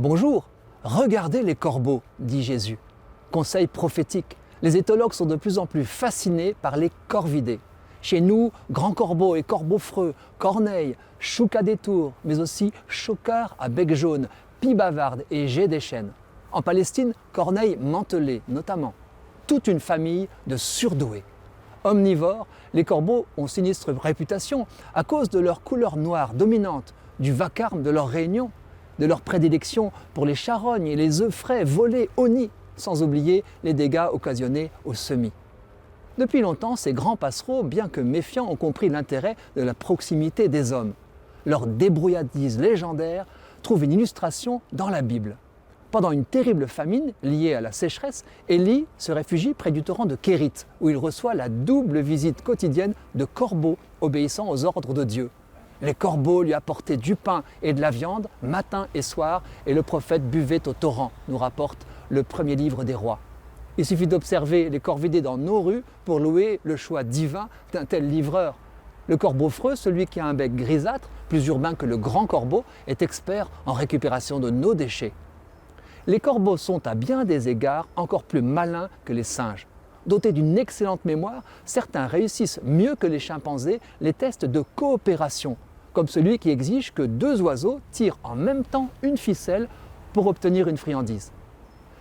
Bonjour, regardez les corbeaux, dit Jésus. Conseil prophétique, les éthologues sont de plus en plus fascinés par les corvidés. Chez nous, grand corbeau et corbeau-freux, corneille, chouca des tours, mais aussi chocard à bec jaune, pie bavarde et jet des chênes. En Palestine, corneille mantelé notamment. Toute une famille de surdoués. Omnivores, les corbeaux ont sinistre réputation à cause de leur couleur noire dominante, du vacarme de leur réunion, de leur prédilection pour les charognes et les œufs frais volés au nid, sans oublier les dégâts occasionnés aux semis. Depuis longtemps, ces grands passereaux, bien que méfiants, ont compris l'intérêt de la proximité des hommes. Leur débrouillardise légendaire trouve une illustration dans la Bible. Pendant une terrible famine liée à la sécheresse, Élie se réfugie près du torrent de Kérit, où il reçoit la double visite quotidienne de corbeaux obéissant aux ordres de Dieu. Les corbeaux lui apportaient du pain et de la viande matin et soir, et le prophète buvait au torrent, nous rapporte le premier livre des rois. Il suffit d'observer les corvidés dans nos rues pour louer le choix divin d'un tel livreur. Le corbeau-freux, celui qui a un bec grisâtre, plus urbain que le grand corbeau, est expert en récupération de nos déchets. Les corbeaux sont à bien des égards encore plus malins que les singes. Dotés d'une excellente mémoire, certains réussissent mieux que les chimpanzés les tests de coopération, comme celui qui exige que deux oiseaux tirent en même temps une ficelle pour obtenir une friandise.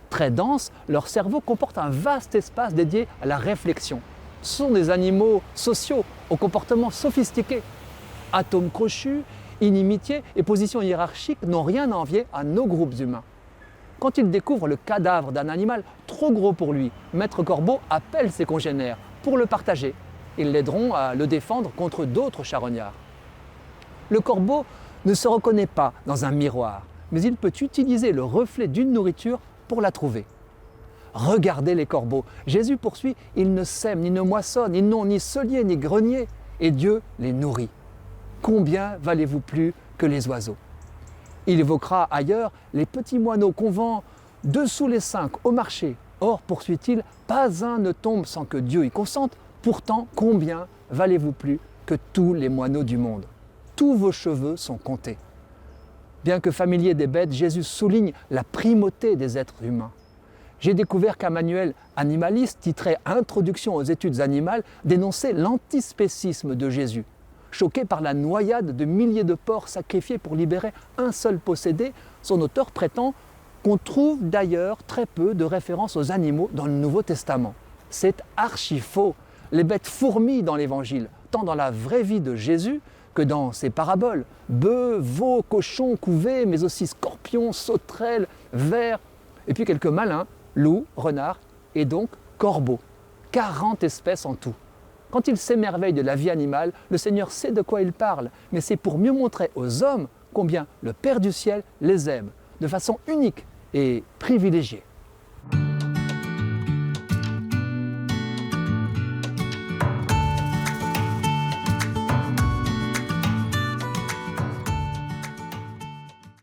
Très dense, leur cerveau comporte un vaste espace dédié à la réflexion. Ce sont des animaux sociaux, au comportement sophistiqué. Atomes crochus, inimitié et position hiérarchique n'ont rien à envier à nos groupes humains. Quand il découvre le cadavre d'un animal trop gros pour lui, Maître Corbeau appelle ses congénères pour le partager. Ils l'aideront à le défendre contre d'autres charognards. Le corbeau ne se reconnaît pas dans un miroir, mais il peut utiliser le reflet d'une nourriture pour la trouver. Regardez les corbeaux. Jésus poursuit, ils ne sèment ni ne moissonnent, ils n'ont ni cellier ni grenier, et Dieu les nourrit. Combien valez-vous plus que les oiseaux ? Il évoquera ailleurs les petits moineaux qu'on vend 2 sous les 5 au marché. Or, poursuit-il, pas un ne tombe sans que Dieu y consente. Pourtant, combien valez-vous plus que tous les moineaux du monde ? Tous vos cheveux sont comptés. Bien que familier des bêtes, Jésus souligne la primauté des êtres humains. J'ai découvert qu'un manuel animaliste titré « Introduction aux études animales » dénonçait l'antispécisme de Jésus. Choqué par la noyade de milliers de porcs sacrifiés pour libérer un seul possédé, son auteur prétend qu'on trouve d'ailleurs très peu de références aux animaux dans le Nouveau Testament. C'est archi faux. Les bêtes fourmillent dans l'Évangile, tant dans la vraie vie de Jésus que dans ses paraboles. Bœufs, veaux, cochons, couvés, mais aussi scorpions, sauterelles, vers, et puis quelques malins, loups, renards et donc corbeaux. 40 espèces en tout. Quand il s'émerveille de la vie animale, le Seigneur sait de quoi il parle, mais c'est pour mieux montrer aux hommes combien le Père du ciel les aime, de façon unique et privilégiée.